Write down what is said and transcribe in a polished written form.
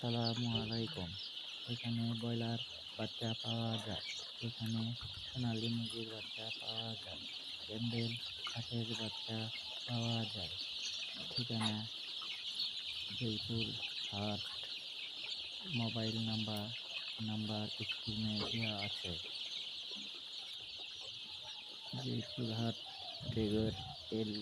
আসসালামু আলাইকুম। এখানে ব্রয়লার বাচ্চা পাওয়া যায়। এখানে সোনালী মুরগির বাচ্চা পাওয়া যায়। ক্যাম্বেল হাঁসের বাচ্চা পাওয়া যায়। ঠিকানা জয়পুর হাট। মোবাইল নাম্বার স্ক্রিনে দেওয়া আছে। জয়পুর হাট টেগর এল।